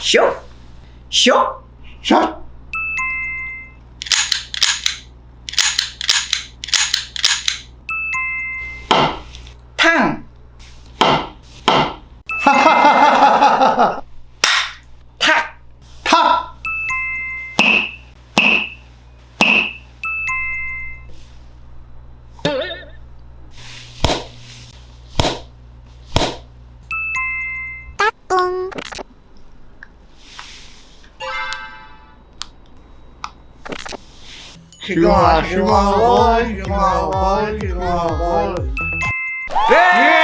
쇼, 쇼, 샷! 탕, 탁, 탁! 시그마, 시그마, 원, 시그마, 원, 시그마, 원. 예!